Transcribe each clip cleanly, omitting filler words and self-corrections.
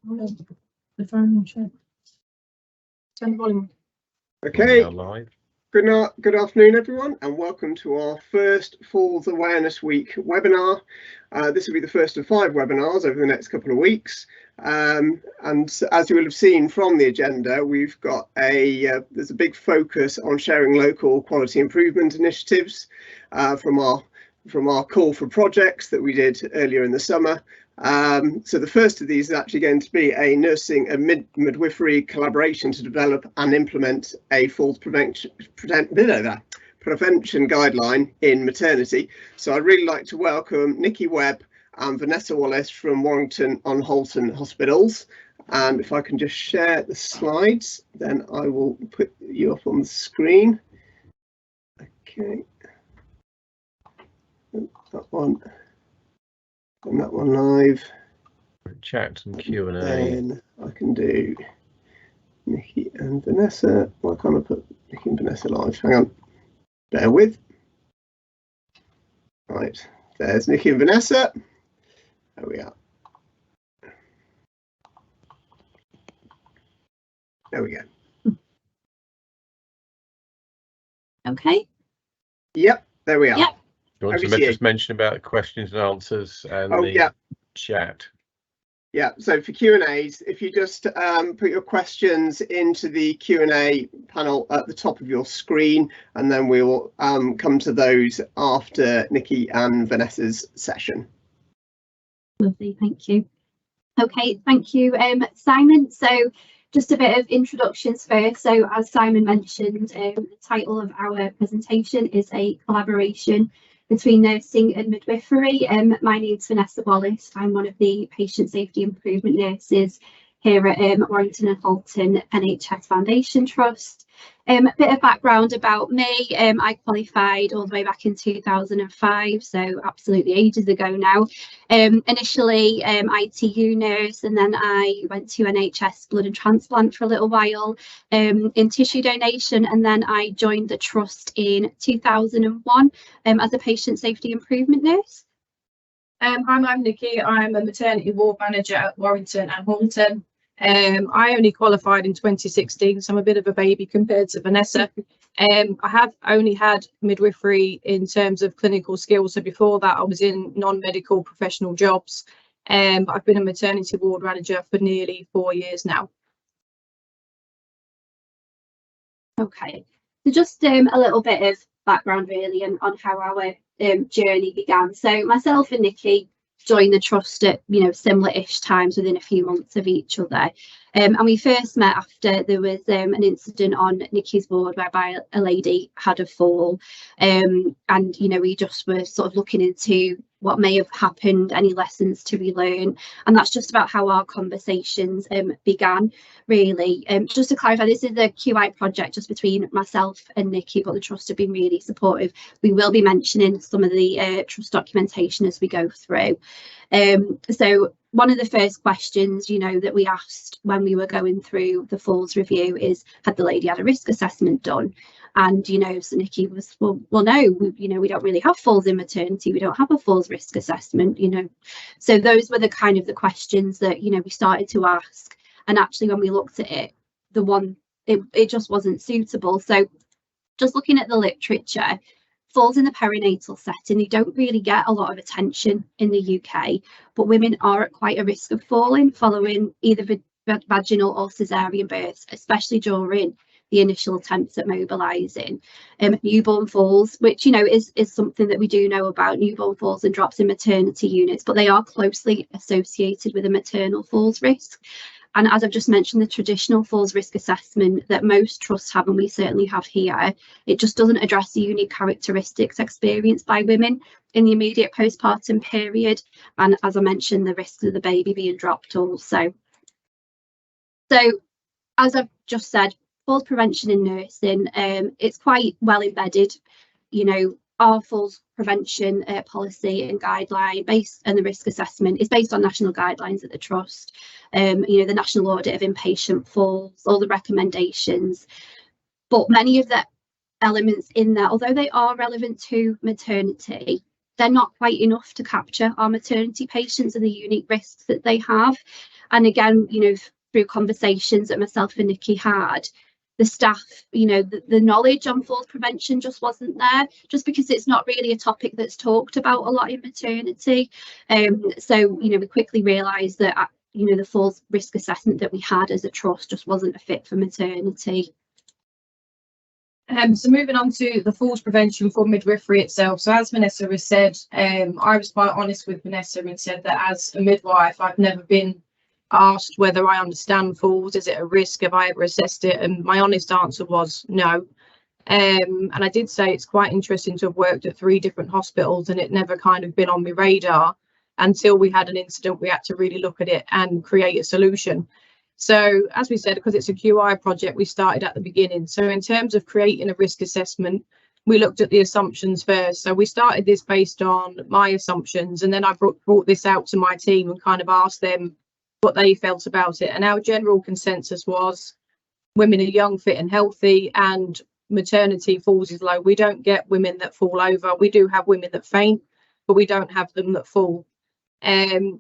The phone show. Turn the volume. Okay. Good afternoon, everyone, and welcome to our first Falls Awareness Week webinar. This will be the first of 5 webinars over the next couple of weeks. And as you will have seen from the agenda, we've got there's a big focus on sharing local quality improvement initiatives from our call for projects that we did earlier in the summer. So the first of these is actually going to be a nursing and midwifery collaboration to develop and implement a falls prevention guideline in maternity. So I'd really like to welcome Nikki Webb and Vanessa Wallace from Warrington and Halton hospitals. And if I can just share the slides, then I will put you up on the screen. Okay. That one. And that one live. Chat and Q&A. Then I can do Nikki and Vanessa. Why can't I put Nikki and Vanessa live? Hang on. Bear with. Right. There's Nikki and Vanessa. There we are. There we go. Okay. Yep. There we are. Yep. You want to just mention about questions and answers and chat? Yeah, so for Q&As, if you just put your questions into the Q&A panel at the top of your screen, and then we will come to those after Nikki and Vanessa's session. Lovely, thank you. Okay, thank you, Simon. So just a bit of introductions first. So as Simon mentioned, the title of our presentation is a collaboration between nursing and midwifery. My name's Vanessa Wallace. I'm one of the patient safety improvement nurses here at Warrington and Halton NHS Foundation Trust. A bit of background about me. I qualified all the way back in 2005, so absolutely ages ago now. Initially ITU nurse, and then I went to NHS blood and transplant for a little while in tissue donation, and then I joined the trust in 2001 as a patient safety improvement nurse. Hi, I'm Nikki. I'm a maternity ward manager at Warrington and Halton. I only qualified in 2016, so I'm a bit of a baby compared to Vanessa. I have only had midwifery in terms of clinical skills, so before that I was in non-medical professional jobs. I've been a maternity ward manager for nearly 4 years now. Okay, so just a little bit of background really on how our journey began. So myself and Nikki joined the trust at similar-ish times, within a few months of each other, and we first met after there was an incident on Nikki's ward whereby a lady had a fall, and we just were sort of looking into what may have happened, any lessons to relearn, and that's just about how our conversations began really. Just to clarify, this is a QI project just between myself and Nikki, but the trust have been really supportive. We will be mentioning some of the trust documentation as we go through. So one of the first questions that we asked when we were going through the falls review is, had the lady had a risk assessment done? And so Nikki was, well no, we don't really have falls in maternity, we don't have a falls risk assessment, so those were the kind of the questions that we started to ask. And actually when we looked at it, it just wasn't suitable. So just looking at the literature, falls in the perinatal setting, they don't really get a lot of attention in the UK, but women are at quite a risk of falling following either vaginal or caesarean births, especially during the initial attempts at mobilising. Newborn falls, which is something that we do know about, newborn falls and drops in maternity units, but they are closely associated with a maternal falls risk. And as I've just mentioned, the traditional falls risk assessment that most trusts have, and we certainly have here, it just doesn't address the unique characteristics experienced by women in the immediate postpartum period. And as I mentioned, the risks of the baby being dropped also. So as I've just said, falls prevention in nursing, it's quite well embedded. Our falls prevention policy and guideline and the risk assessment is based on national guidelines at the trust. The national audit of inpatient falls, all the recommendations, but many of the elements in there, although they are relevant to maternity, they're not quite enough to capture our maternity patients and the unique risks that they have. And again, you know, through conversations that myself and Nikki had, the staff, you know, the knowledge on falls prevention just wasn't there, just because it's not really a topic that's talked about a lot in maternity. So, you know, we quickly realised that, you know, the falls risk assessment that we had as a trust just wasn't a fit for maternity. So moving on to the falls prevention for midwifery itself. So as Vanessa has said, I was quite honest with Vanessa and said that as a midwife, I've never been asked whether I understand falls. Is it a risk? Have I ever assessed it? And my honest answer was no. And I did say it's quite interesting to have worked at 3 different hospitals and it never kind of been on my radar until we had an incident. We had to really look at it and create a solution. So as we said, because it's a QI project, we started at the beginning. So in terms of creating a risk assessment, we looked at the assumptions first. So we started this based on my assumptions, and then I brought this out to my team and kind of asked them what they felt about it. And our general consensus was women are young, fit and healthy, and maternity falls is low. We don't get women that fall over. We do have women that faint, but we don't have them that fall.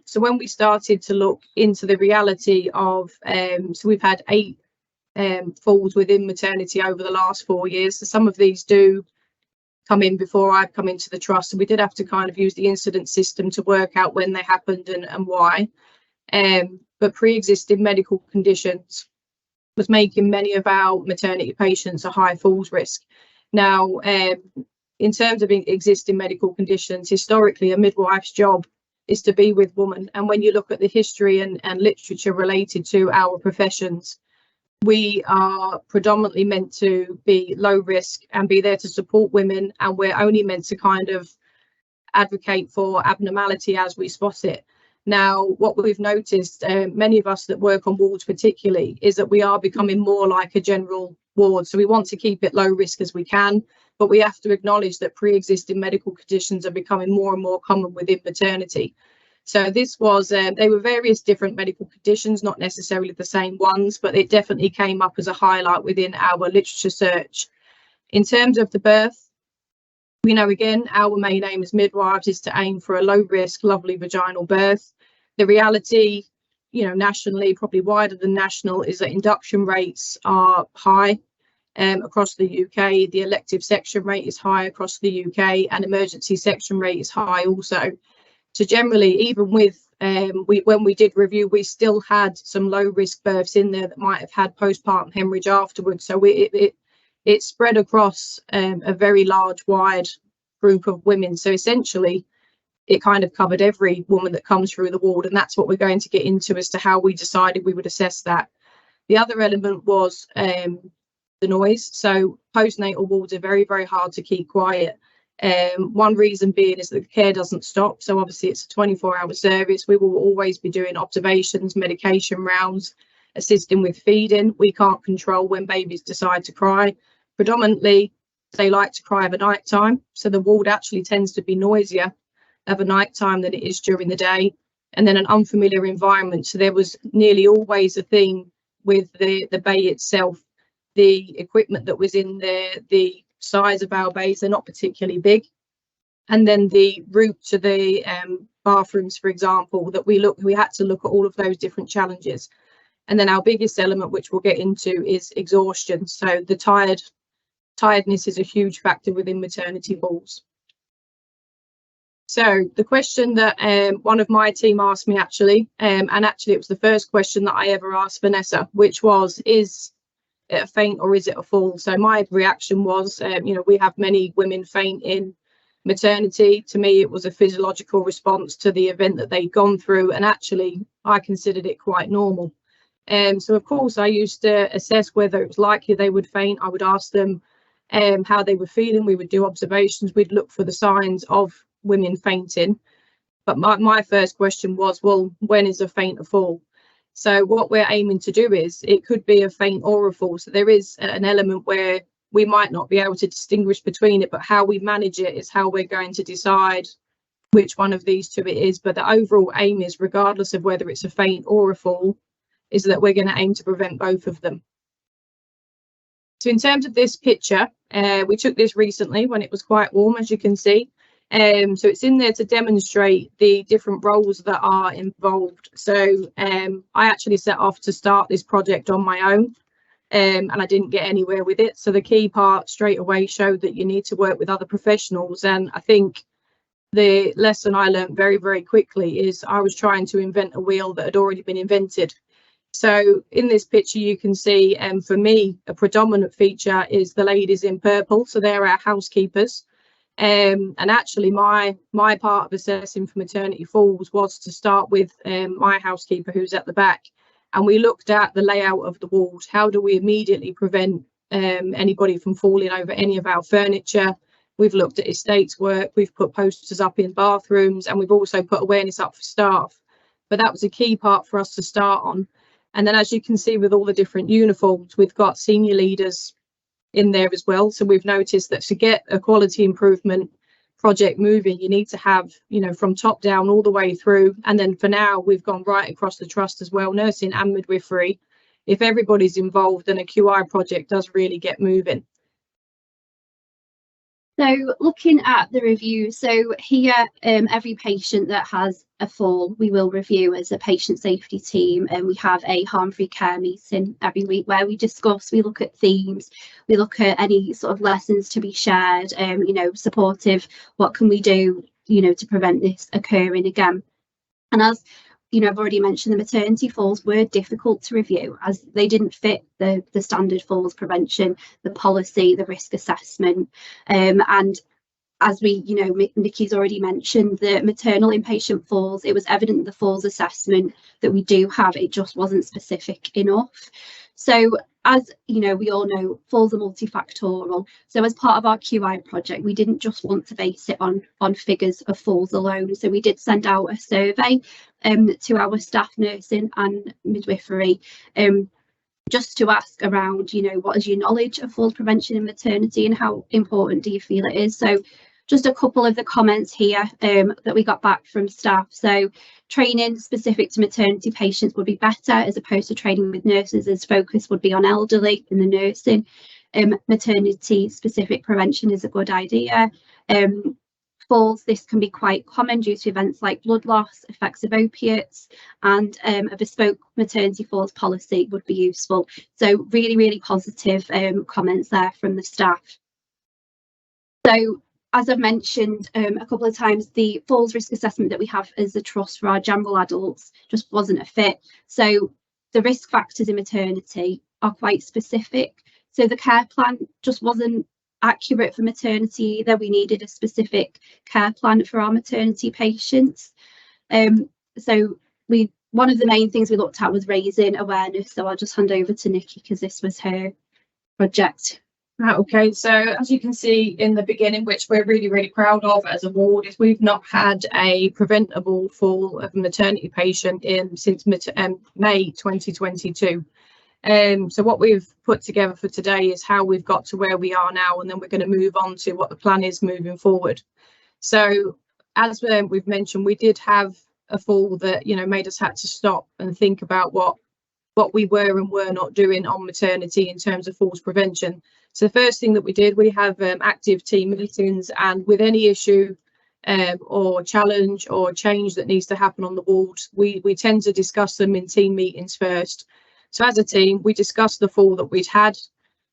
So when we started to look into the reality of, so we've had 8 falls within maternity over the last 4 years. So some of these do come in before I've come into the trust. So we did have to kind of use the incident system to work out when they happened and why. But pre-existing medical conditions was making many of our maternity patients a high falls risk. Now, in terms of existing medical conditions, historically, a midwife's job is to be with women. And when you look at the history and literature related to our professions, we are predominantly meant to be low risk and be there to support women. And we're only meant to kind of advocate for abnormality as we spot it. Now, what we've noticed, many of us that work on wards particularly, is that we are becoming more like a general ward. So we want to keep it low risk as we can, but we have to acknowledge that pre-existing medical conditions are becoming more and more common within maternity. So this was, they were various different medical conditions, not necessarily the same ones, but it definitely came up as a highlight within our literature search. In terms of the birth, we know again, our main aim as midwives is to aim for a low risk, lovely vaginal birth. The reality, you know, nationally, probably wider than national, is that induction rates are high across the UK. The elective section rate is high across the UK, and emergency section rate is high also. So generally, even with when we did review, we still had some low risk births in there that might have had postpartum hemorrhage afterwards. So it spread across a very large, wide group of women. So essentially, it kind of covered every woman that comes through the ward, and that's what we're going to get into as to how we decided we would assess that. The other element was the noise. So postnatal wards are very, very hard to keep quiet. One reason being is that the care doesn't stop. So obviously it's a 24-hour service. We will always be doing observations, medication rounds, assisting with feeding. We can't control when babies decide to cry. Predominantly, they like to cry of a night time. So the ward actually tends to be noisier of a night time than it is during the day. And then an unfamiliar environment. So there was nearly always a thing with the bay itself. The equipment that was in there, the size of our bays, they're not particularly big. And then the route to the bathrooms, for example, that we had to look at all of those different challenges. And then our biggest element, which we'll get into, is exhaustion. So the tiredness is a huge factor within maternity falls. So the question that one of my team asked me actually, and actually it was the first question that I ever asked Vanessa, which was, is it a faint or is it a fall? So my reaction was, you know, we have many women faint in maternity. To me, it was a physiological response to the event that they'd gone through, and actually I considered it quite normal. So of course I used to assess whether it was likely they would faint. I would ask them how they were feeling. We would do observations. We'd look for the signs of women fainting. But my first question was, well, when is a faint a fall? So what we're aiming to do is, it could be a faint or a fall. So there is an element where we might not be able to distinguish between it, but how we manage it is how we're going to decide which one of these two it is. But the overall aim is, regardless of whether it's a faint or a fall, is that we're going to aim to prevent both of them. So in terms of this picture, we took this recently when it was quite warm, as you can see. So it's in there to demonstrate the different roles that are involved. So I actually set off to start this project on my own, and I didn't get anywhere with it. So the key part straight away showed that you need to work with other professionals. And I think the lesson I learned very, very quickly is I was trying to invent a wheel that had already been invented. So in this picture, you can see, for me, a predominant feature is the ladies in purple. So they're our housekeepers. And actually my part of assessing for maternity falls was to start with my housekeeper, who's at the back, and we looked at the layout of the walls. How do we immediately prevent anybody from falling over any of our furniture? We've looked at estates work, we've put posters up in bathrooms, and we've also put awareness up for staff. But that was a key part for us to start on. And then, as you can see with all the different uniforms, we've got senior leaders in there as well. So we've noticed that to get a quality improvement project moving, you need to have, you know, from top down all the way through. And then for now, we've gone right across the trust as well, nursing and midwifery. If everybody's involved, then a QI project does really get moving. So looking at the review, so here every patient that has a fall we will review as a patient safety team, and we have a harm-free care meeting every week where we discuss, we look at themes, we look at any sort of lessons to be shared, you know, supportive, what can we do, you know, to prevent this occurring again. And as you know, I've already mentioned, the maternity falls were difficult to review as they didn't fit the standard falls prevention, the policy, the risk assessment. And as we, you know, Nikki's already mentioned, the maternal inpatient falls, it was evident the falls assessment that we do have, it just wasn't specific enough. So as you know, we all know falls are multifactorial. So as part of our QI project, we didn't just want to base it on figures of falls alone. So we did send out a survey to our staff nursing and midwifery, just to ask around, you know, what is your knowledge of falls prevention in maternity and how important do you feel it is? So just a couple of the comments here that we got back from staff. So training specific to maternity patients would be better as opposed to training with nurses, as focus would be on elderly in the nursing. Maternity specific prevention is a good idea. Falls, this can be quite common due to events like blood loss, effects of opiates, and a bespoke maternity falls policy would be useful. So really, really positive comments there from the staff. So as I've mentioned a couple of times, the falls risk assessment that we have as a trust for our general adults just wasn't a fit. So the risk factors in maternity are quite specific. So the care plan just wasn't accurate for maternity either. We needed a specific care plan for our maternity patients. So one of the main things we looked at was raising awareness. So I'll just hand over to Nikki because this was her project. Right, okay, so as you can see in the beginning, which we're really, really proud of as a ward, is we've not had a preventable fall of a maternity patient since May 2022. So what we've put together for today is how we've got to where we are now, and then we're going to move on to what the plan is moving forward. So as we've mentioned, we did have a fall that, you know, made us had to stop and think about what we were and were not doing on maternity in terms of falls prevention. So the first thing that we did, we have active team meetings, and with any issue or challenge or change that needs to happen on the ward, we tend to discuss them in team meetings first. So as a team, we discussed the fall that we'd had,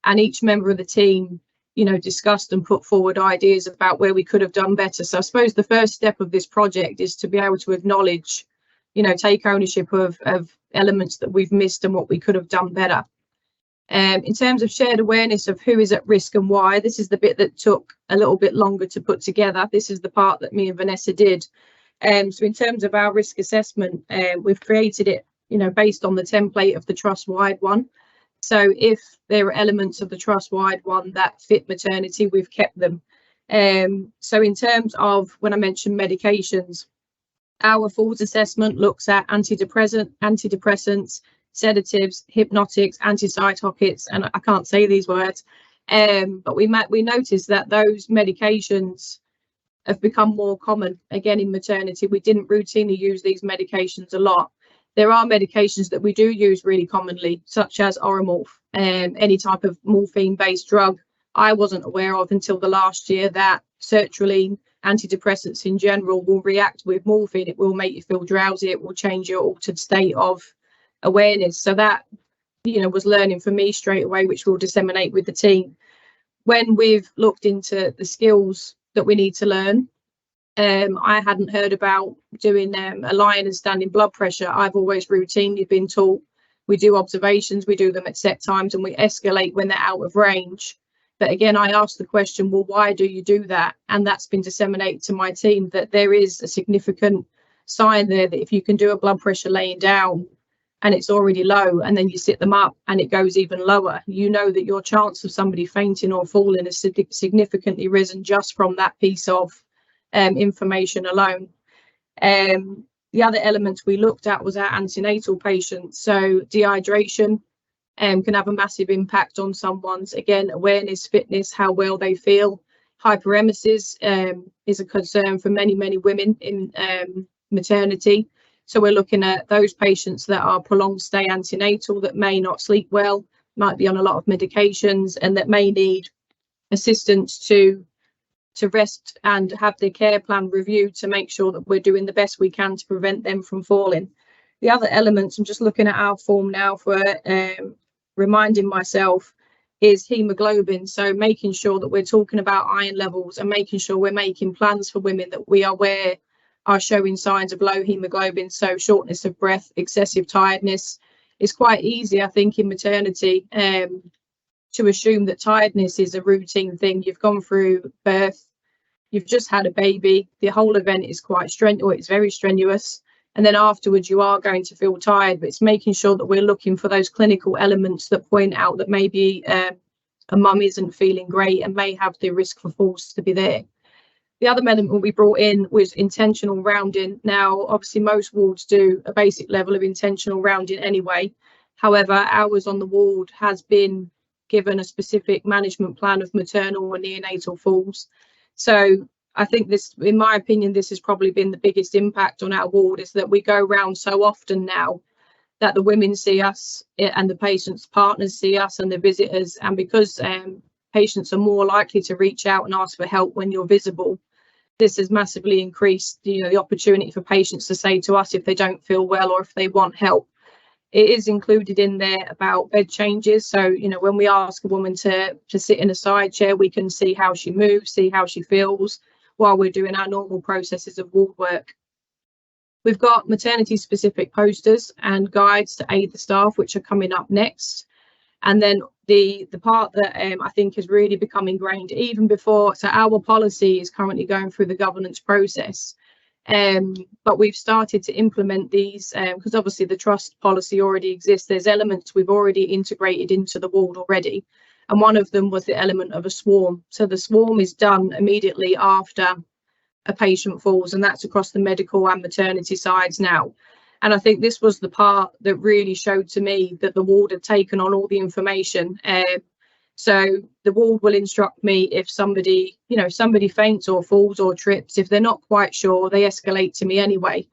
and each member of the team, you know, discussed and put forward ideas about where we could have done better. So I suppose the first step of this project is to be able to acknowledge, you know, take ownership of elements that we've missed and what we could have done better. In terms of shared awareness of who is at risk and why, this is the bit that took a little bit longer to put together. This is the part that me and Vanessa did. So in terms of our risk assessment, we've created it, you know, based on the template of the trust-wide one. So if there are elements of the trust-wide one that fit maternity, we've kept them. So in terms of when I mentioned medications, our falls assessment looks at antidepressants, sedatives, hypnotics, antipsychotics, and I can't say these words, but we noticed that those medications have become more common again in maternity. We didn't routinely use these medications a lot. There are medications that we do use really commonly, such as Oromorph, any type of morphine-based drug. I wasn't aware of until the last year that sertraline antidepressants in general will react with morphine. It will make you feel drowsy. It will change your altered state of awareness. So that, was learning for me straight away, which we'll disseminate with the team. When we've looked into the skills that we need to learn, I hadn't heard about doing a lying and standing blood pressure. I've always routinely been taught we do observations, we do them at set times, and we escalate when they're out of range. But again, I asked the question, well, why do you do that? And that's been disseminated to my team, that there is a significant sign there that if you can do a blood pressure laying down and it's already low, and then you sit them up and it goes even lower, you know that your chance of somebody fainting or falling has significantly risen just from that piece of information alone. The other elements we looked at was our antenatal patients. So dehydration can have a massive impact on someone's, again, awareness, fitness, how well they feel. Hyperemesis is a concern for many, many women in maternity. So we're looking at those patients that are prolonged stay antenatal, that may not sleep well, might be on a lot of medications, and that may need assistance to rest and have their care plan reviewed to make sure that we're doing the best we can to prevent them from falling. The other elements, I'm just looking at our form now for reminding myself, is hemoglobin. So making sure that we're talking about iron levels and making sure we're making plans for women that we are aware are showing signs of low hemoglobin. So shortness of breath, excessive tiredness. It's quite easy, I think, in maternity to assume that tiredness is a routine thing. You've gone through birth, you've just had a baby, the whole event is quite strenuous, it's very strenuous, and then afterwards you are going to feel tired. But it's making sure that we're looking for those clinical elements that point out that maybe a mum isn't feeling great and may have the risk for falls to be there. The other element we brought in was intentional rounding. Now, obviously most wards do a basic level of intentional rounding anyway. However, ours on the ward has been given a specific management plan of maternal and neonatal falls. So I think this, in my opinion, this has probably been the biggest impact on our ward, is that we go round so often now that the women see us and the patients' partners see us and the visitors. And because patients are more likely to reach out and ask for help when you're visible, this has massively increased the opportunity for patients to say to us if they don't feel well or if they want help. It is included in there about bed changes. So, when we ask a woman to sit in a side chair, we can see how she moves, see how she feels while we're doing our normal processes of ward work. We've got maternity specific posters and guides to aid the staff, which are coming up next. And then the part that I think has really become ingrained even before, so our policy is currently going through the governance process. But we've started to implement these because obviously the trust policy already exists. There's elements we've already integrated into the ward already, and one of them was the element of a swarm. So the swarm is done immediately after a patient falls, and that's across the medical and maternity sides now. And I think this was the part that really showed to me that the ward had taken on all the information. So the ward will instruct me if somebody faints or falls or trips. If they're not quite sure, they escalate to me anyway.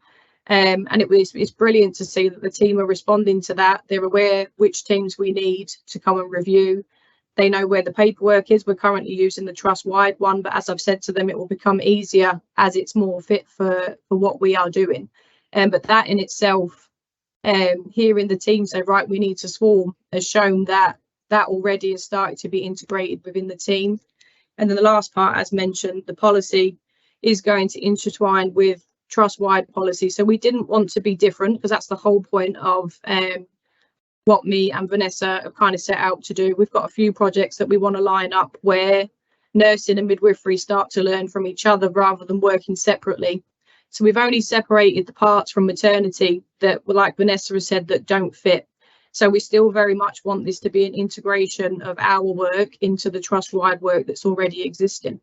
And it's brilliant to see that the team are responding to that. They're aware which teams we need to come and review. They know where the paperwork is. We're currently using the trust-wide one, but as I've said to them, it will become easier as it's more fit for what we are doing. But that in itself, hearing the team say, right, we need to swarm, has shown that already has started to be integrated within the team. And then the last part, as mentioned, the policy is going to intertwine with trust-wide policy. So we didn't want to be different, because that's the whole point of what me and Vanessa have kind of set out to do. We've got a few projects that we want to line up where nursing and midwifery start to learn from each other rather than working separately. So we've only separated the parts from maternity that, like Vanessa has said, that don't fit. So we still very much want this to be an integration of our work into the trust-wide work that's already existing.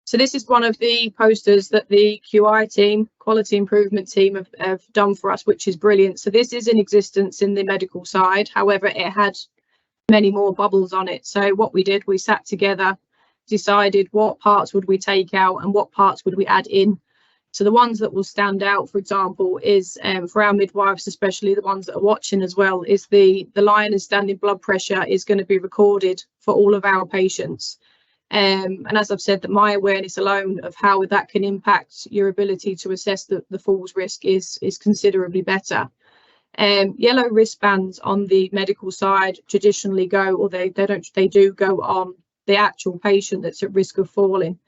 So this is one of the posters that the QI team, quality improvement team, have done for us, which is brilliant. So this is in existence in the medical side. However, it had many more bubbles on it. So what we did, we sat together, decided what parts would we take out and what parts would we add in. So the ones that will stand out, for example, is for our midwives, especially the ones that are watching as well, is the lying and standing blood pressure is going to be recorded for all of our patients. And as I've said, that my awareness alone of how that can impact your ability to assess the falls risk is considerably better. Yellow wristbands on the medical side traditionally go, or they do go on the actual patient that's at risk of falling.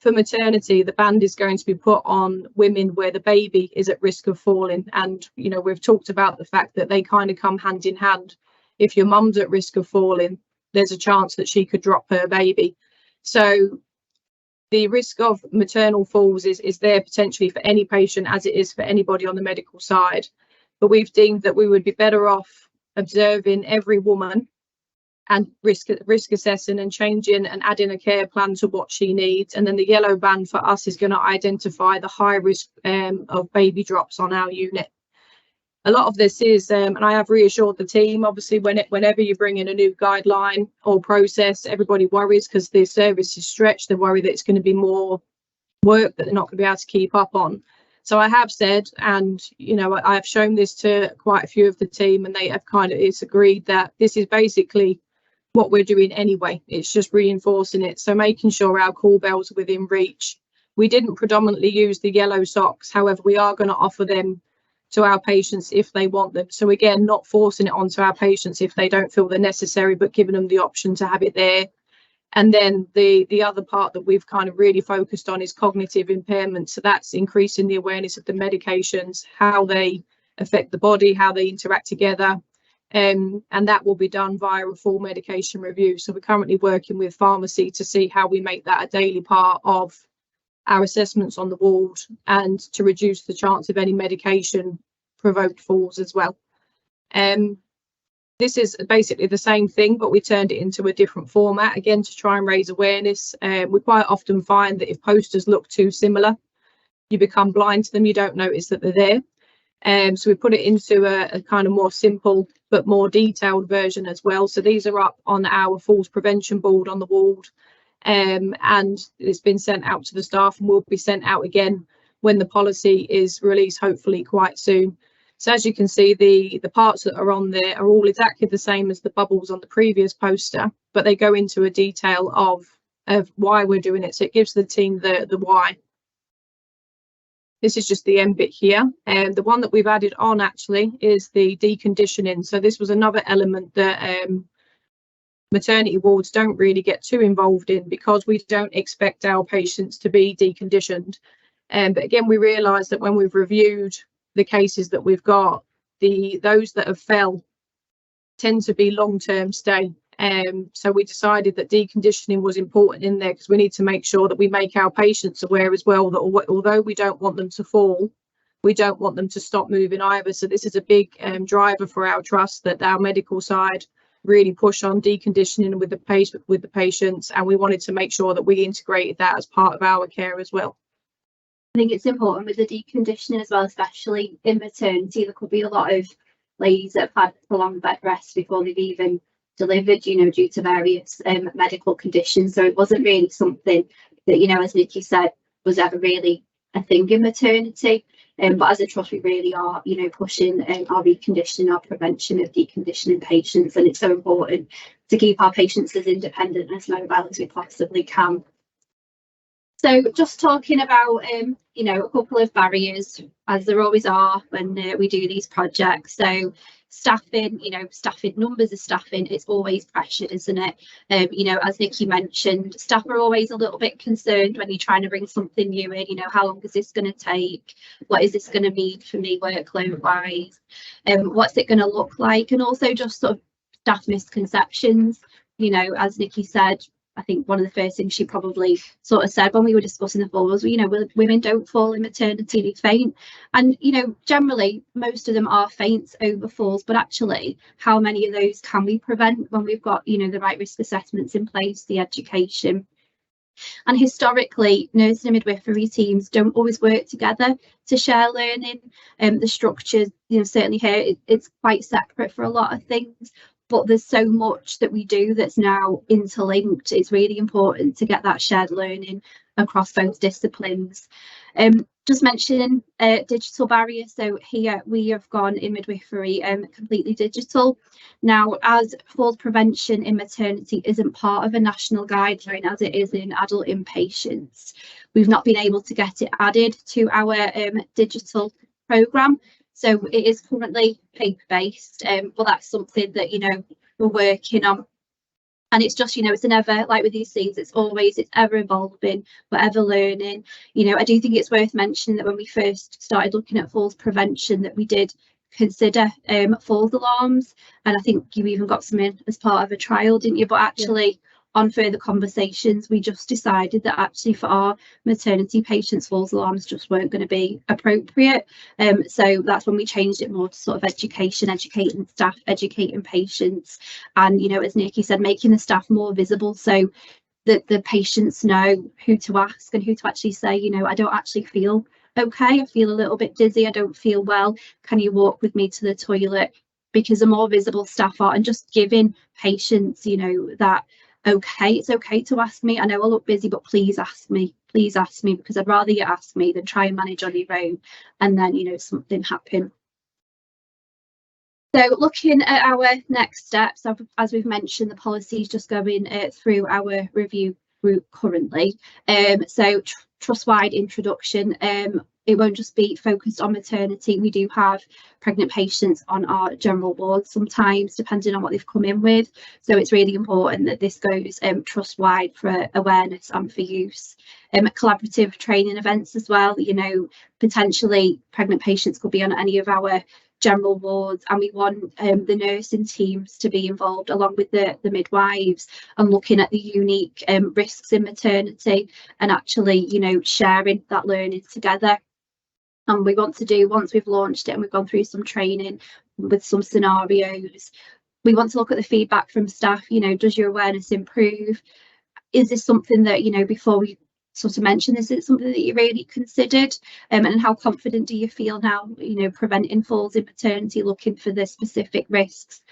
For maternity, the band is going to be put on women where the baby is at risk of falling. And, you know, we've talked about the fact that they kind of come hand in hand. If your mum's at risk of falling, there's a chance that she could drop her baby. So the risk of maternal falls is there potentially for any patient, as it is for anybody on the medical side. But we've deemed that we would be better off observing every woman and risk assessing and changing and adding a care plan to what she needs. And then the yellow band for us is going to identify the high risk of baby drops on our unit. A lot of this is, and I have reassured the team, obviously, whenever you bring in a new guideline or process, everybody worries because the service is stretched. They worry that it's going to be more work that they're not going to be able to keep up on. So I have said, and, you know, I have shown this to quite a few of the team, and they have it's agreed that this is basically what we're doing anyway. It's just reinforcing it. So making sure our call bells are within reach. We didn't predominantly use the yellow socks. However, we are going to offer them to our patients if they want them. So again, not forcing it onto our patients if they don't feel they're necessary, but giving them the option to have it there. And then the other part that we've kind of really focused on is cognitive impairment. So that's increasing the awareness of the medications, how they affect the body, how they interact together. And that will be done via a full medication review. So we're currently working with pharmacy to see how we make that a daily part of our assessments on the ward, and to reduce the chance of any medication provoked falls as well. This is basically the same thing, but we turned it into a different format, again, to try and raise awareness. We quite often find that if posters look too similar, you become blind to them, you don't notice that they're there. So we put it into a kind of more simple but more detailed version as well. So these are up on our falls prevention board on the ward. And it's been sent out to the staff and will be sent out again when the policy is released, hopefully quite soon. So as you can see, the parts that are on there are all exactly the same as the bubbles on the previous poster, but they go into a detail of why we're doing it. So it gives the team the why. This is just the end bit here. And the one that we've added on actually is the deconditioning. So this was another element that maternity wards don't really get too involved in, because we don't expect our patients to be deconditioned. But again, we realised that when we've reviewed the cases that we've got, those that have fell tend to be long-term stay. So we decided that deconditioning was important in there, because we need to make sure that we make our patients aware as well that although we don't want them to fall, we don't want them to stop moving either. So this is a big driver for our trust, that our medical side really push on deconditioning with the patients, and we wanted to make sure that we integrated that as part of our care as well. I think it's important with the deconditioning as well, especially in maternity. There could be a lot of ladies that have had prolonged bed rest before they've even delivered, you know, due to various medical conditions. So it wasn't really something that, you know, as Nikki said, was ever really a thing in maternity. But as a trust, we really are, you know, pushing our reconditioning, our prevention of deconditioning patients, and it's so important to keep our patients as independent and as mobile as we possibly can. So just talking about, you know, a couple of barriers, as there always are when we do these projects. So staffing, you know, numbers of staffing, it's always pressured, isn't it? You know, as Nikki mentioned, staff are always a little bit concerned when you're trying to bring something new in. You know, how long is this going to take? What is this going to mean for me workload wise? What's it going to look like? And also just sort of staff misconceptions. You know, as Nikki said, I think one of the first things she probably sort of said when we were discussing the fall was, you know, women don't fall in maternity, they faint. And, you know, generally, most of them are faints over falls, but actually, how many of those can we prevent when we've got, you know, the right risk assessments in place, the education? And historically, nursing and midwifery teams don't always work together to share learning. The structures, you know, certainly here, it's quite separate for a lot of things. But there's so much that we do that's now interlinked. It's really important to get that shared learning across both disciplines. Just mentioning digital barriers. So here we have gone in midwifery completely digital. Now, as falls prevention in maternity isn't part of a national guideline as it is in adult inpatients, we've not been able to get it added to our digital programme. So it is currently paper-based, but that's something that, you know, we're working on. And it's just, you know, it's an ever, like with these things, it's ever evolving, we're ever learning. You know, I do think it's worth mentioning that when we first started looking at falls prevention, that we did consider falls alarms. And I think you even got some in as part of a trial, didn't you? But actually, on further conversations, we just decided that actually for our maternity patients, falls alarms just weren't going to be appropriate. So that's when we changed it more to sort of educating staff, educating patients, and, you know, as Nikki said, making the staff more visible so that the patients know who to ask and who to actually say, you know, I don't actually feel okay, I feel a little bit dizzy, I don't feel well, can you walk with me to the toilet? Because the more visible staff are, and just giving patients, you know, that okay, it's okay to ask me, I know I look busy, but please ask me, because I'd rather you ask me than try and manage on your own and then, you know, something happen. So looking at our next steps, as we've mentioned, the policy is just going through our review group currently. So trust-wide introduction, it won't just be focused on maternity. We do have pregnant patients on our general wards sometimes, depending on what they've come in with. So it's really important that this goes trust-wide for awareness and for use. Collaborative training events as well. You know, potentially pregnant patients could be on any of our general wards, and we want the nursing teams to be involved along with the midwives and looking at the unique risks in maternity and actually, you know, sharing that learning together. And we want to do, once we've launched it and we've gone through some training with some scenarios, we want to look at the feedback from staff. You know, does your awareness improve? Is this something that, you know, before we sort of mention this, is it something that you really considered? And how confident do you feel now, you know, preventing falls in maternity, looking for the specific risks?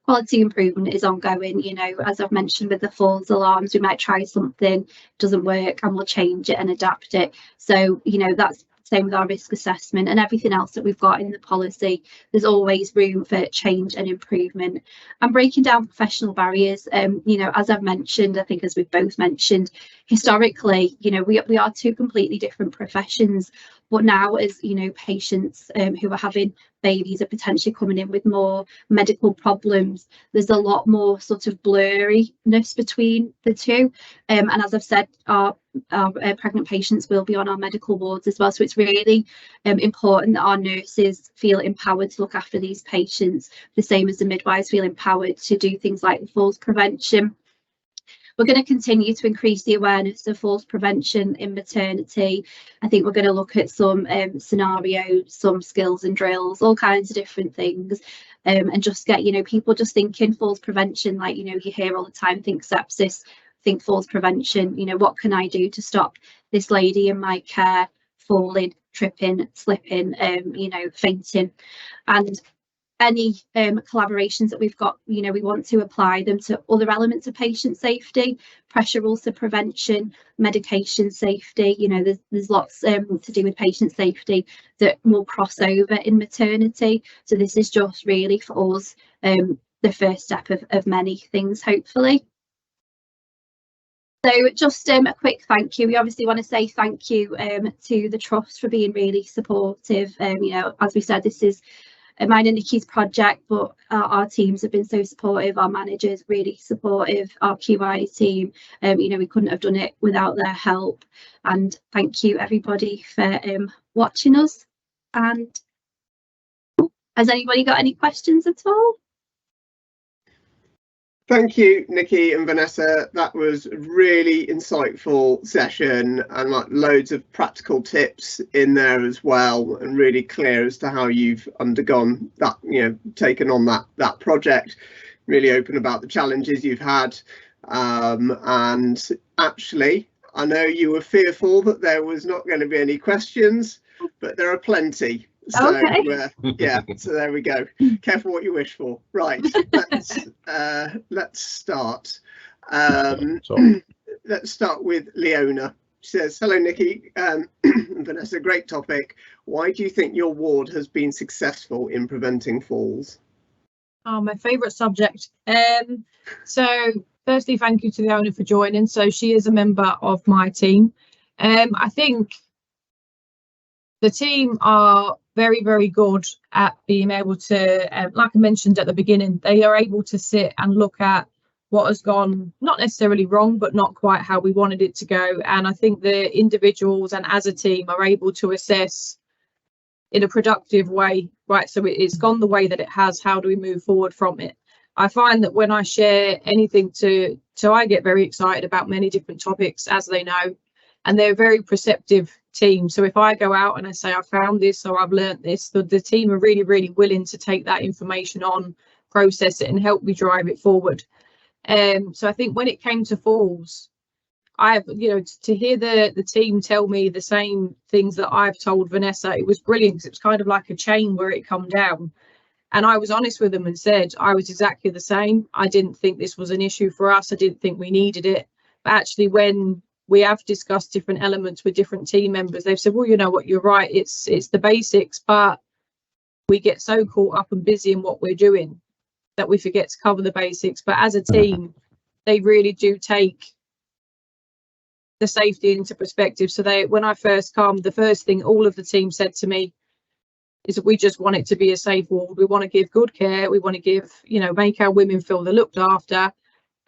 Quality improvement is ongoing, you know, as I've mentioned with the falls alarms, we might try something, doesn't work, and we'll change it and adapt it. So, you know, that's same with our risk assessment and everything else that we've got in the policy. There's always room for change and improvement. And breaking down professional barriers, you know, as I've mentioned, I think as we've both mentioned, historically, you know, we are two completely different professions. But now, as you know, patients who are having babies are potentially coming in with more medical problems, there's a lot more sort of blurriness between the two. And as I've said, our pregnant patients will be on our medical wards as well. So it's really important that our nurses feel empowered to look after these patients, the same as the midwives feel empowered to do things like the falls prevention. We're going to continue to increase the awareness of falls prevention in maternity. I think we're going to look at some scenarios, some skills and drills, all kinds of different things, and just get, you know, people just thinking falls prevention, like, you know, you hear all the time, think sepsis, think falls prevention, you know, what can I do to stop this lady in my care falling, tripping, slipping, you know, fainting? And any collaborations that we've got, you know, we want to apply them to other elements of patient safety, pressure ulcer prevention, medication safety. You know, there's lots to do with patient safety that will cross over in maternity. So this is just really for us the first step of many things, hopefully. So just a quick thank you. We obviously want to say thank you to the Trust for being really supportive. You know, as we said, this is mine and Nikki's project, but our teams have been so supportive, our managers really supportive, our QI team, you know, we couldn't have done it without their help. And thank you everybody for watching us. And has anybody got any questions at all? Thank you, Nikki and Vanessa. That was a really insightful session and like loads of practical tips in there as well, and really clear as to how you've undergone that, you know, taken on that project, really open about the challenges you've had. And actually, I know you were fearful that there was not going to be any questions, but there are plenty. So okay. Yeah, so there we go. Careful what you wish for. Right, let's start. Let's start with Leona. She says, hello, Nikki. Vanessa, great topic. Why do you think your ward has been successful in preventing falls? Oh, my favourite subject. So firstly, thank you to the owner for joining. So she is a member of my team. I think the team are very, very good at being able to, like I mentioned at the beginning, they are able to sit and look at what has gone not necessarily wrong, but not quite how we wanted it to go. And I think the individuals and as a team are able to assess in a productive way, right? So it's gone the way that it has. How do we move forward from it? I find that when I share anything so I get very excited about many different topics, as they know, and they're a very perceptive team. So if I go out and I say I found this or I've learned this, the team are really, really willing to take that information on, process it, and help me drive it forward. So I think when it came to falls, to hear the team tell me the same things that I've told Vanessa, it was brilliant, because it was kind of like a chain where it come down. And I was honest with them and said I was exactly the same. I didn't think this was an issue for us. I didn't think we needed it. But actually, when we have discussed different elements with different team members, they've said, well, you know what, you're right. It's the basics, but we get so caught up and busy in what we're doing that we forget to cover the basics. But as a team, they really do take the safety into perspective. So when I first come, the first thing all of the team said to me is that we just want it to be a safe ward. We want to give good care. We want to give, make our women feel they're looked after.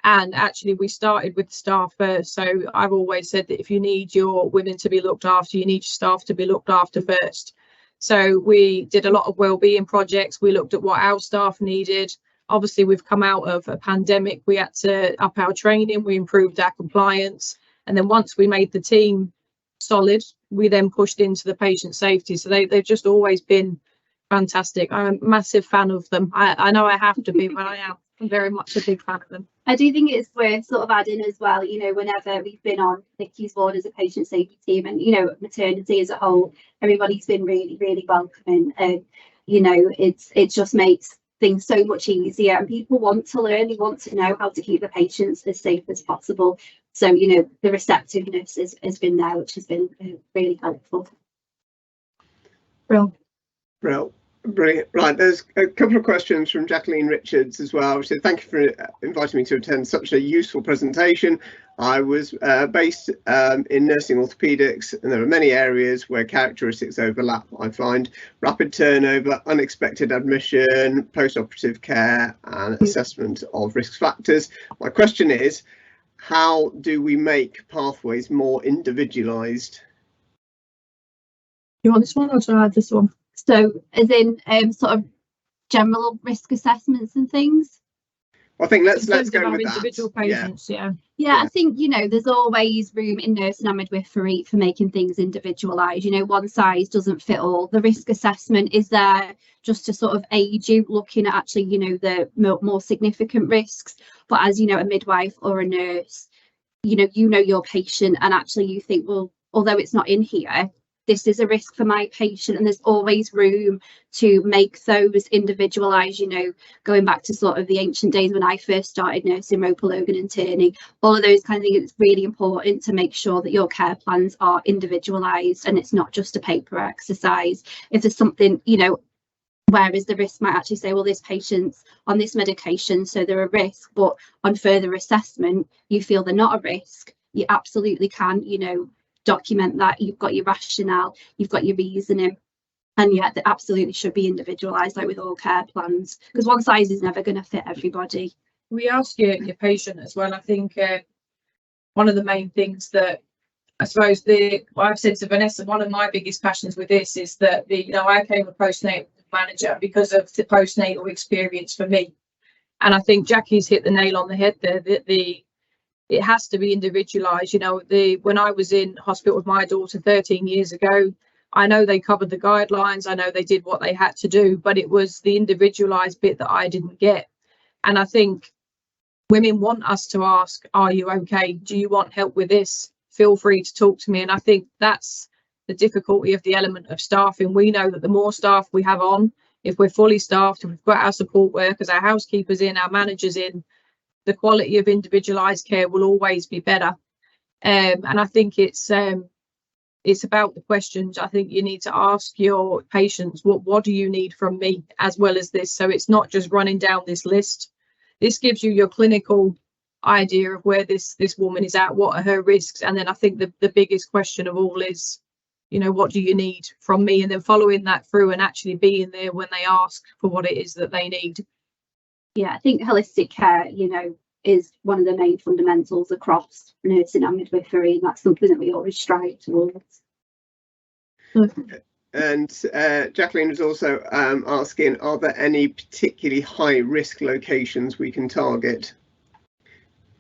And actually, we started with the staff first. So I've always said that if you need your women to be looked after, you need your staff to be looked after first. So we did a lot of wellbeing projects. We looked at what our staff needed. Obviously, we've come out of a pandemic. We had to up our training. We improved our compliance. And then once we made the team solid, we then pushed into the patient safety. So they've just always been fantastic. I'm a massive fan of them. I know I have to be, but I am. I'm very much a big fan of them. I do think it's worth sort of adding as well, whenever we've been on Nikki's ward as a patient safety team and, maternity as a whole, everybody's been really, really welcoming. And, it just makes things so much easier, and people want to learn, they want to know how to keep the patients as safe as possible. So, the receptiveness has been there, which has been really helpful. Brilliant. Right, there's a couple of questions from Jacqueline Richards as well. She said, thank you for inviting me to attend such a useful presentation. I was based in nursing orthopaedics, and there are many areas where characteristics overlap. I find rapid turnover, unexpected admission, post-operative care and assessment of risk factors. My question is, how do we make pathways more individualised? You want this one or should I add this one? So as in sort of general risk assessments and things? I think let's go with individual patients. Yeah. I think there's always room in nursing and midwifery for making things individualised. One size doesn't fit all. The risk assessment is there just to sort of aid you looking at actually the more significant risks. But as a midwife or a nurse, your patient, and actually you think, well, although it's not in here, this is a risk for my patient, and there's always room to make those individualised, going back to sort of the ancient days when I first started nursing, rope, logan and turning, all of those kind of things. It's really important to make sure that your care plans are individualised and it's not just a paper exercise. If there's something, whereas the risk might actually say, well, this patient's on this medication, so they're a risk, but on further assessment, you feel they're not a risk, you absolutely can, document that. You've got your rationale, you've got your reasoning, and yet they absolutely should be individualised, like with all care plans, because one size is never going to fit everybody. We ask your patient as well. I think one of the main things that I suppose what I've said to Vanessa, one of my biggest passions with this is that I became a postnatal manager because of the postnatal experience for me, and I think Jackie's hit the nail on the head there. That it has to be individualised. When I was in hospital with my daughter 13 years ago, I know they covered the guidelines, I know they did what they had to do, but it was the individualised bit that I didn't get. And I think women want us to ask, are you okay? Do you want help with this? Feel free to talk to me. And I think that's the difficulty of the element of staffing. We know that the more staff we have on, if we're fully staffed, if we've got our support workers, our housekeepers in, our managers in, the quality of individualised care will always be better. And I think it's about the questions. I think you need to ask your patients, what do you need from me, as well as this. So it's not just running down this list. This gives you your clinical idea of where this woman is at, what are her risks, and then I think the biggest question of all is, you know, what do you need from me, and then following that through and actually being there when they ask for what it is that they need. Yeah, I think holistic care, you know, is one of the main fundamentals across nursing and midwifery, and that's something that we always strive towards. And Jacqueline was also asking, are there any particularly high risk locations we can target?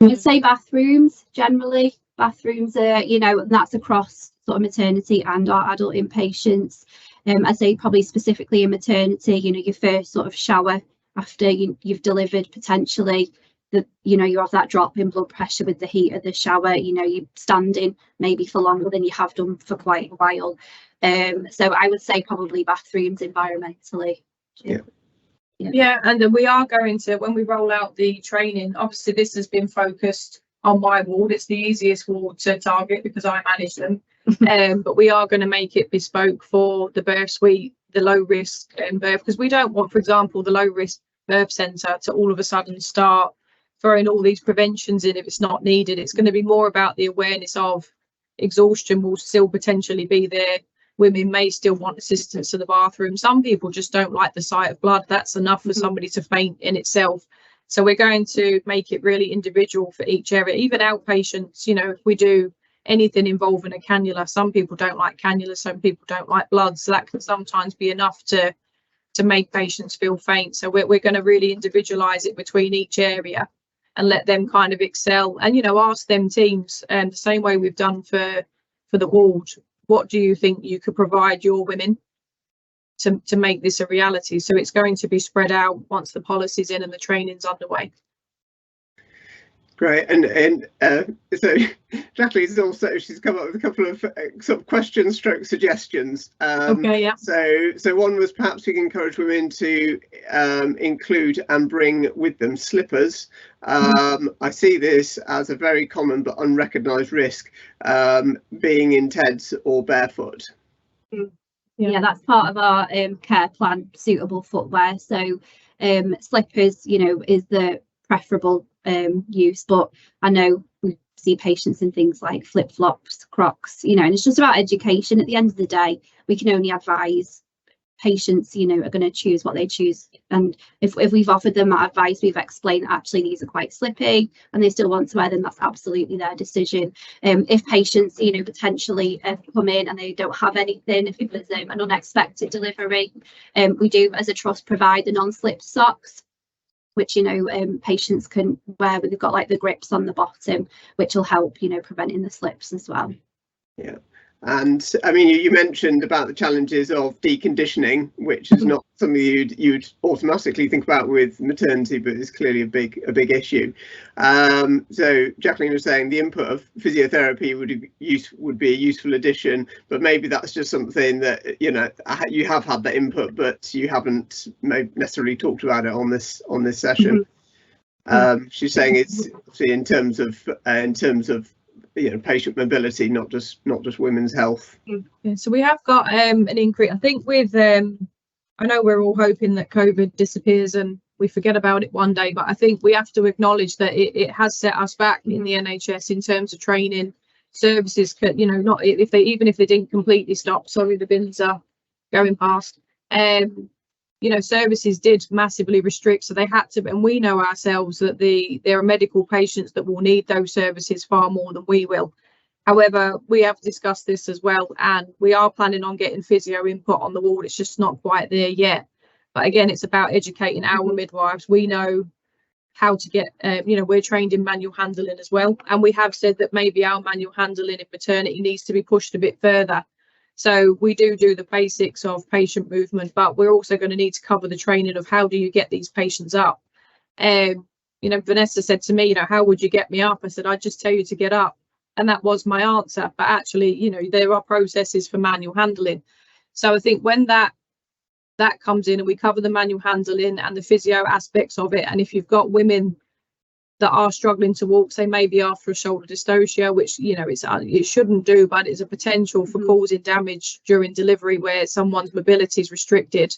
I'd say bathrooms, generally. Bathrooms are, you know, that's across sort of maternity and our adult inpatients. I'd say probably specifically in maternity, you know, your first sort of shower after you've delivered, potentially, you know, you have that drop in blood pressure with the heat of the shower, you know, you're standing maybe for longer than you have done for quite a while. So I would say probably bathrooms environmentally. Yeah, and we are going to, when we roll out the training, obviously this has been focused on my ward. It's the easiest ward to target because I manage them. But we are going to make it bespoke for the birth suite, the low risk birth, because we don't want, for example, the low risk birth centre to all of a sudden start throwing all these preventions in if it's not needed. It's going to be more about the awareness of exhaustion will still potentially be there. Women may still want assistance to the bathroom. Some people just don't like the sight of blood. That's enough for somebody to faint in itself. So we're going to make it really individual for each area. Even outpatients, you know, if we do anything involving a cannula, some people don't like cannulas, some people don't like blood. So that can sometimes be enough to make patients feel faint. So we're going to really individualise it between each area and let them kind of excel. And, you know, ask them teams, the same way we've done for the ward. What do you think you could provide your women to make this a reality? So it's going to be spread out once the policy's in and the training's underway. Great. And so Jackie's also, she's come up with a couple of sort of question stroke suggestions. Okay, yeah. So one was, perhaps we can encourage women to include and bring with them slippers. I see this as a very common but unrecognised risk, being in TEDs or barefoot. Yeah, that's part of our care plan, suitable footwear. So slippers, you know, is the preferable use, but I know we see patients in things like flip-flops, Crocs, you know, and it's just about education. At the end of the day, we can only advise. Patients, you know, are going to choose what they choose, and if we've offered them that advice, we've explained that actually these are quite slippy and they still want to wear them, that's absolutely their decision. If patients, you know, potentially come in and they don't have anything, if it was an unexpected delivery, we do as a trust provide the non-slip socks, which, you know, patients can wear, but they've got like the grips on the bottom, which will help, you know, preventing the slips as well. Yeah. And I mean, you mentioned about the challenges of deconditioning, which is not something you'd automatically think about with maternity, but is clearly a big issue. So Jacqueline was saying the input of physiotherapy would be a useful addition, but maybe that's just something that, you know, you have had that input, but you haven't necessarily talked about it on this session. She's saying it's in terms of you know, patient mobility, not just women's health. Yeah, so we have got an increase, I think, with I know we're all hoping that COVID disappears and we forget about it one day, but I think we have to acknowledge that it has set us back in the NHS in terms of training services. You know, not even if they didn't completely stop, sorry, the bins are going past, you know, services did massively restrict, so they had to, and we know ourselves that there are medical patients that will need those services far more than we will. However, we have discussed this as well, and we are planning on getting physio input on the ward. It's just not quite there yet. But again, it's about educating our midwives. We know how to get, you know, we're trained in manual handling as well, and we have said that maybe our manual handling in maternity needs to be pushed a bit further. So we do the basics of patient movement, but we're also going to need to cover the training of how do you get these patients up. You know, Vanessa said to me, you know, how would you get me up? I said, I'd just tell you to get up. And that was my answer. But actually, you know, there are processes for manual handling. So I think when that comes in and we cover the manual handling and the physio aspects of it, and if you've got women that are struggling to walk, say maybe after a shoulder dystocia, which, you know, it shouldn't do, but it's a potential for causing damage during delivery where someone's mobility is restricted,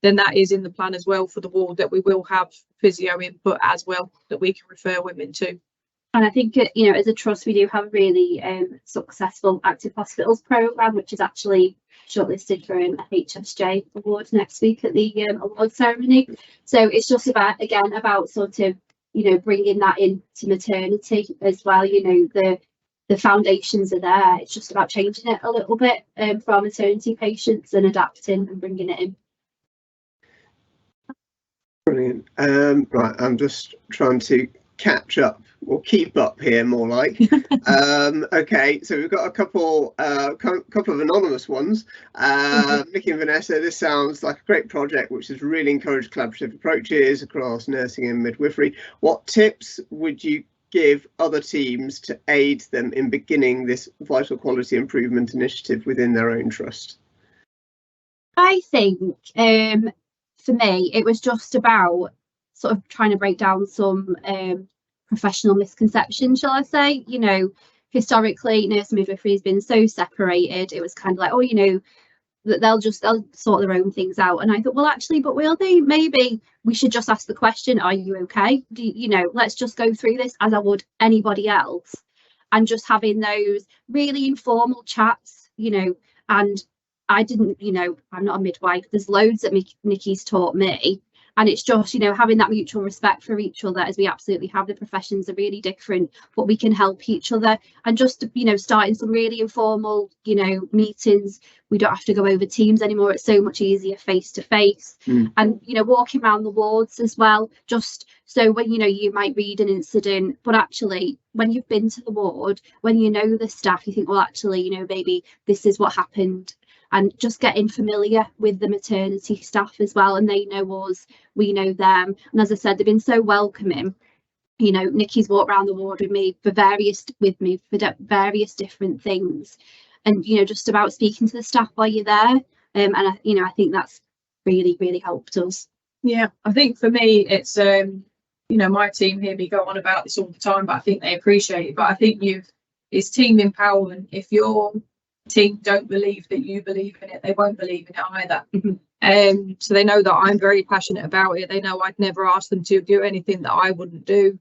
then that is in the plan as well for the ward, that we will have physio input as well that we can refer women to. And I think, you know, as a trust, we do have a really successful active hospitals programme, which is actually shortlisted for an HSJ award next week at the award ceremony. So it's just about, again, about sort of, you know, bringing that into maternity as well. You know, the foundations are there. It's just about changing it a little bit for our maternity patients and adapting and bringing it in. Brilliant. Right, I'm just trying to catch up or keep up here, more like. Okay, so we've got a couple of anonymous ones. Nikki and Vanessa, this sounds like a great project which has really encouraged collaborative approaches across nursing and midwifery. What tips would you give other teams to aid them in beginning this vital quality improvement initiative within their own trust? I think for me it was just about sort of trying to break down some professional misconceptions, shall I say. You know, historically nursing midwifery has been so separated. It was kind of like, oh, you know, that they'll sort their own things out. And I thought, well, actually, but will they? Maybe we should just ask the question, are you okay? You know, let's just go through this as I would anybody else, and just having those really informal chats, you know. And I didn't, you know, I'm not a midwife. There's loads that Nikki's taught me. And it's just, you know, having that mutual respect for each other, as we absolutely have. The professions are really different, but we can help each other. And just, you know, starting some really informal, you know, meetings. We don't have to go over Teams anymore. It's so much easier face to face. And, you know, walking around the wards as well, just so when, you know, you might read an incident, but actually when you've been to the ward, when you know the staff, you think, well, actually, you know, maybe this is what happened. And just getting familiar with the maternity staff as well, and they know us, we know them. And as I said, they've been so welcoming. You know, Nikki's walked around the ward with me for various different things, and you know, just about speaking to the staff while you're there. And I think that's really helped us. Yeah, I think for me it's you know, my team hear me go on about this all the time, but I think they appreciate it. But I think it's team empowerment. If your team don't believe that you believe in it, they won't believe in it either. So they know that I'm very passionate about it. They know I'd never ask them to do anything that I wouldn't do.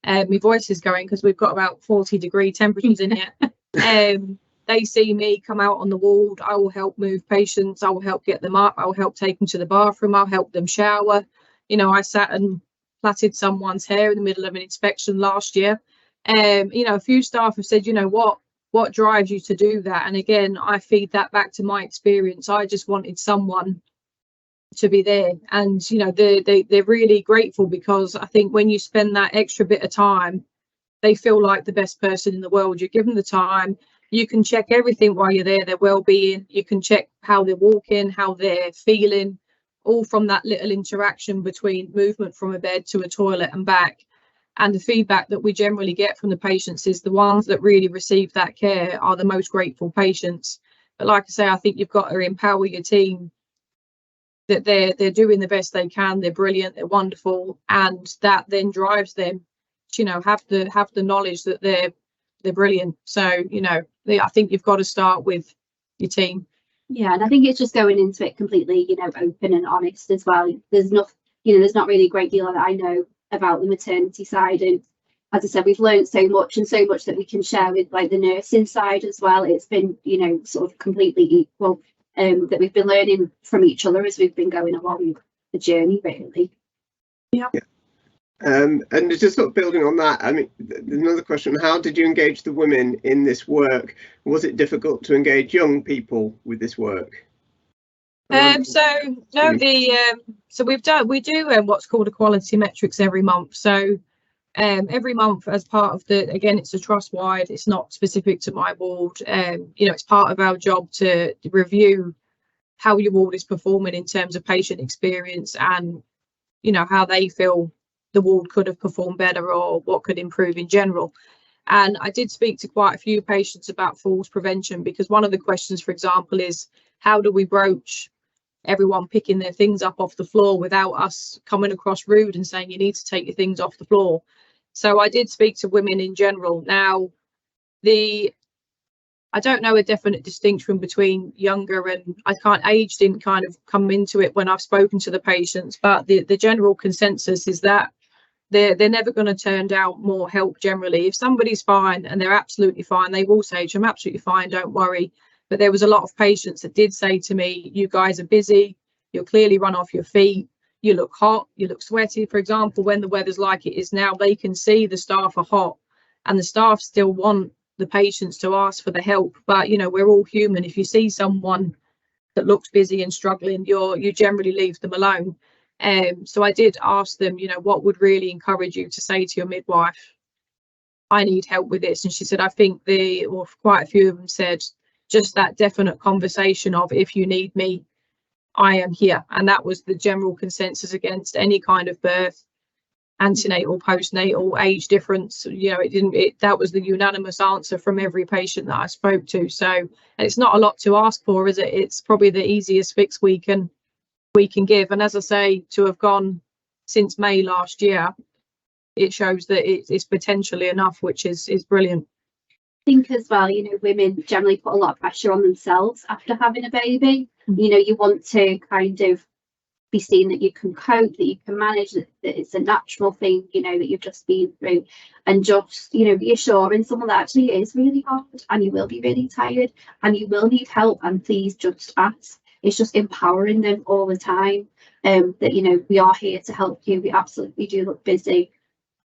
My voice is going because we've got about 40-degree temperatures in here. They see me come out on the ward. I will help move patients. I will help get them up. I will help take them to the bathroom. I'll help them shower. You know, I sat and plaited someone's hair in the middle of an inspection last year. You know, a few staff have said, you know, what drives you to do that? And again, I feed that back to my experience. I just wanted someone to be there, and you know, they're really grateful, because I think when you spend that extra bit of time, they feel like the best person in the world. You give them the time, you can check everything while you're there, their well-being, you can check how they're walking, how they're feeling, all from that little interaction between movement from a bed to a toilet and back. And the feedback that we generally get from the patients is the ones that really receive that care are the most grateful patients. But like I say, I think you've got to empower your team that they're doing the best they can, they're brilliant, they're wonderful, and that then drives them to, you know, have the knowledge that they're brilliant. So, you know, I think you've got to start with your team. Yeah, and I think it's just going into it completely, you know, open and honest as well. There's not really a great deal that I know about the maternity side, and as I said, we've learned so much that we can share with like the nursing side as well. It's been, you know, sort of completely equal, that we've been learning from each other as we've been going along the journey, really. Yeah. And just sort of building on that, I mean, another question: how did you engage the women in this work? Was it difficult to engage young people with this work? So we do what's called equality metrics every month. So every month, as part of again, it's a trust wide, it's not specific to my ward. You know, it's part of our job to review how your ward is performing in terms of patient experience, and you know, how they feel the ward could have performed better or what could improve in general. And I did speak to quite a few patients about falls prevention, because one of the questions, for example, is how do we broach everyone picking their things up off the floor without us coming across rude and saying you need to take your things off the floor? So I did speak to women in general. Now, I don't know a definite distinction between younger and age didn't kind of come into it when I've spoken to the patients, but the general consensus is that they're never going to turn down more help generally. If somebody's fine and they're absolutely fine, they will say to them, absolutely fine, don't worry. But there was a lot of patients that did say to me, you guys are busy, you're clearly run off your feet, you look hot, you look sweaty. For example, when the weather's like it is now, they can see the staff are hot and the staff still want the patients to ask for the help. But, you know, we're all human. If you see someone that looks busy and struggling, you generally leave them alone. So I did ask them, you know, what would really encourage you to say to your midwife, I need help with this? And she said, I think quite a few of them said just that definite conversation of, if you need me, I am here. And that was the general consensus against any kind of birth, antenatal, postnatal, age difference. You know, that was the unanimous answer from every patient that I spoke to. So it's not a lot to ask for, is it? It's probably the easiest fix we can give. And as I say, to have gone since May last year, it shows that it's potentially enough, which is brilliant. I think as well, you know, women generally put a lot of pressure on themselves after having a baby. You know, you want to kind of be seen that you can cope, that you can manage, that it's a natural thing, you know, that you've just been through, and just, you know, reassuring someone that actually is really hard and you will be really tired and you will need help, and please just ask. It's just empowering them all the time, that, you know, we are here to help you, we absolutely do look busy,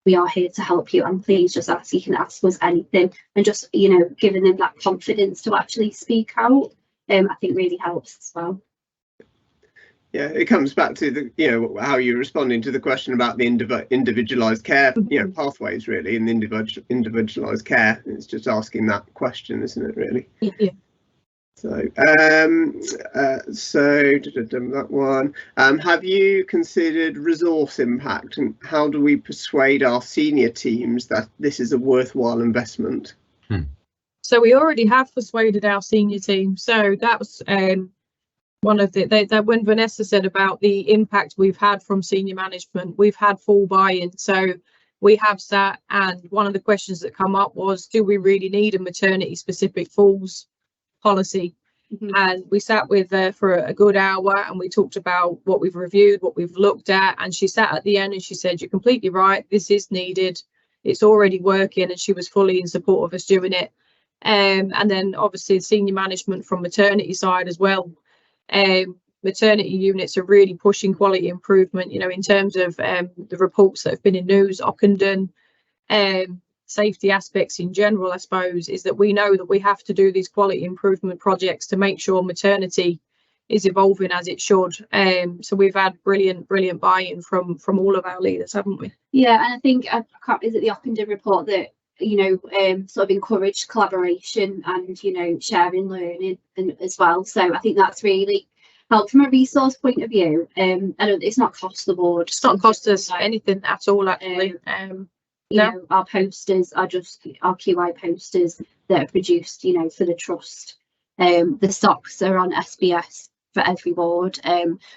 we are here to help you, and please just ask, you can ask us anything, and just, you know, giving them that confidence to actually speak out, I think really helps as well. Yeah, it comes back to the, you know, how you're responding to the question about the individualized care, you know, pathways really, and individualized care. It's just asking that question, isn't it, really? Yeah. So, that one. Have you considered resource impact, and how do we persuade our senior teams that this is a worthwhile investment? So we already have persuaded our senior team. So that was one of that when Vanessa said about the impact we've had from senior management, we've had full buy-in. So we have sat, and one of the questions that come up was, do we really need a maternity specific falls policy? And we sat with her for a good hour and we talked about what we've reviewed, what we've looked at, and she sat at the end and she said, you're completely right, this is needed, it's already working, and she was fully in support of us doing it. And then obviously senior management from maternity side as well. Maternity units are really pushing quality improvement, you know, in terms of the reports that have been in news, Ockenden, safety aspects in general, I suppose, is that we know that we have to do these quality improvement projects to make sure maternity is evolving as it should. So we've had brilliant buy-in from all of our leaders, haven't we? Yeah, and I think, is it the Ockenden report that, you know, sort of encouraged collaboration and, you know, sharing learning and as well. So I think that's really helped from a resource point of view. And it's not cost the board. It's not cost us anything at all, actually. You know, our posters are just our QI posters that are produced, you know, for the trust. The socks are on SBS for every ward.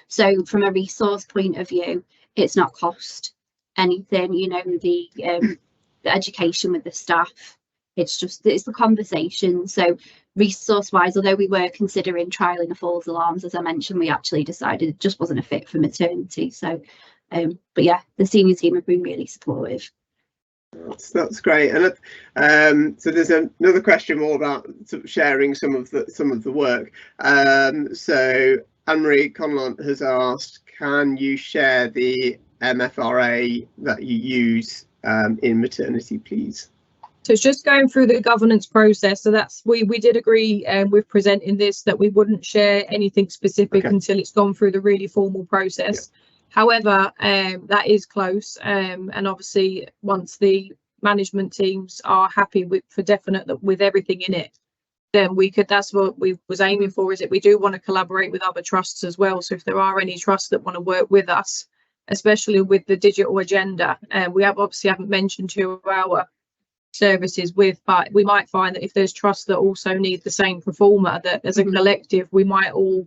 So from a resource point of view, it's not cost anything, you know, the education with the staff, it's the conversation. So resource wise, although we were considering trialing the falls alarms, as I mentioned, we actually decided it just wasn't a fit for maternity. So but yeah, the senior team have been really supportive. That's great. And so there's another question more about sort of sharing some of the work. So Anne-Marie Conlon has asked, can you share the MFRA that you use in maternity, please? So it's just going through the governance process. So that's we did agree with presenting this that we wouldn't share anything specific until it's gone through the really formal process. Yeah. However, that is close, and obviously once the management teams are happy for definite that with everything in it, then we could. That's what we was aiming for. Is that we do want to collaborate with other trusts as well. So if there are any trusts that want to work with us, especially with the digital agenda, we haven't mentioned who our services with, but we might find that if there's trusts that also need the same performer, that as a collective we might all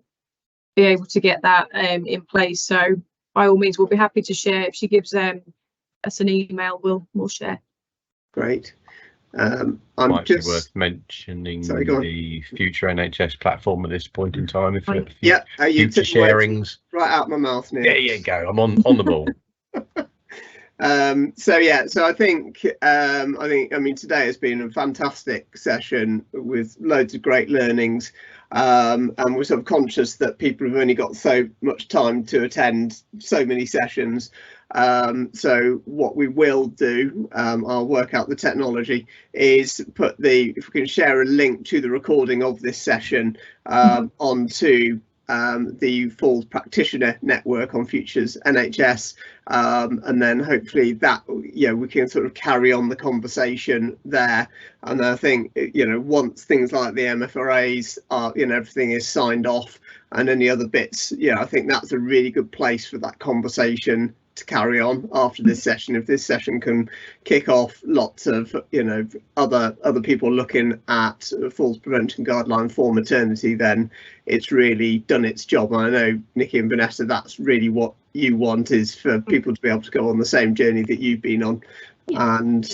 be able to get that in place. So by all means, we'll be happy to share. If she gives us an email, we'll share. Great. Might be worth mentioning the future NHS platform at this point in time. If yeah, future sharings right out my mouth now. There you go. I'm on the ball. So I think today has been a fantastic session with loads of great learnings, and we're sort of conscious that people have only got so much time to attend so many sessions. So what we will do, I'll work out the technology, is if we can share a link to the recording of this session onto the Falls Practitioner Network on Futures NHS, and then hopefully that we can sort of carry on the conversation there. And I think once things like the MFRAs are everything is signed off and any other bits, I think that's a really good place for that conversation to carry on after this session. If this session can kick off lots of other people looking at falls prevention guideline for maternity, then it's really done its job. And I know Nikki and Vanessa, that's really what you want, is for people to be able to go on the same journey that you've been on. And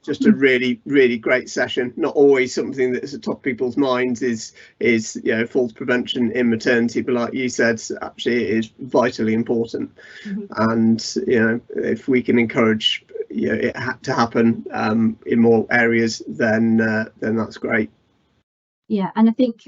just a really great session. Not always something that's at top of people's minds is falls prevention in maternity, but like you said, actually it is vitally important. And if we can encourage it to happen in more areas, then that's great. Yeah, and I think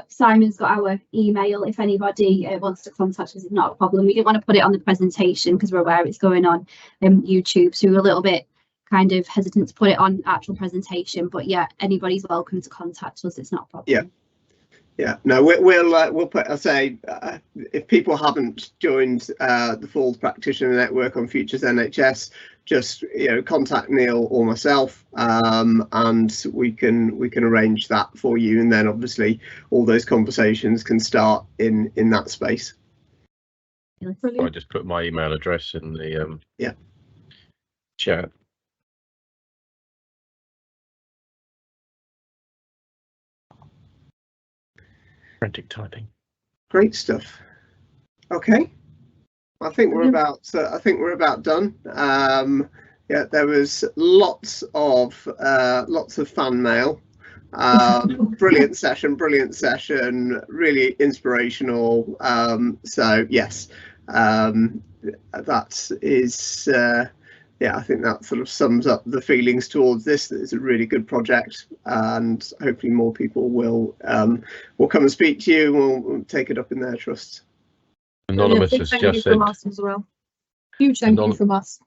Simon's got our email. If anybody wants to contact us, it's not a problem. We didn't want to put it on the presentation because we're aware it's going on YouTube, so we're a little bit kind of hesitant to put it on actual presentation. But yeah, anybody's welcome to contact us. It's not a problem. Yeah. No, we'll put. I say if people haven't joined the Falls Practitioner Network on Futures NHS, just contact Neil or myself, and we can arrange that for you, and then obviously all those conversations can start in that space. I just put my email address in the chat. Frantic typing. Great stuff. Okay, I think we're about done. There was lots of fan mail. Brilliant session, really inspirational. So yes, that is I think that sort of sums up the feelings towards this. It's a really good project, and hopefully more people will come and speak to you and will take it up in their trusts. Anonymous has just said, from us as well. Huge thank you from us.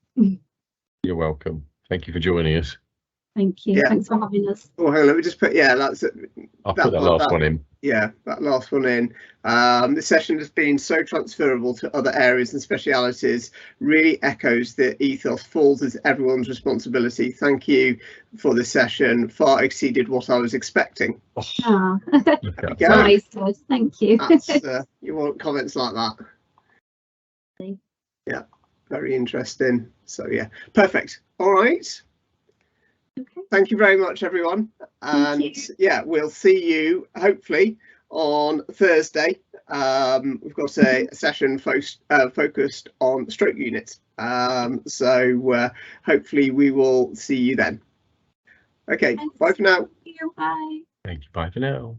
You're welcome. Thank you for joining us. Thank you. Thanks for having us. Oh, hang on, let me just put that's it. I'll put that last one in. Yeah, that last one in. This session has been so transferable to other areas and specialities, really echoes the ethos. Falls is everyone's responsibility. Thank you for this session. Far exceeded what I was expecting. Nice. Thank you. You want comments like that? Yeah, very interesting. So yeah, perfect. All right. Okay. Thank you very much, everyone, and we'll see you hopefully on Thursday. We've got a session focused on stroke units, so hopefully we will see you then. Okay, bye for now. Thank you. Bye. Thank you. Bye for now.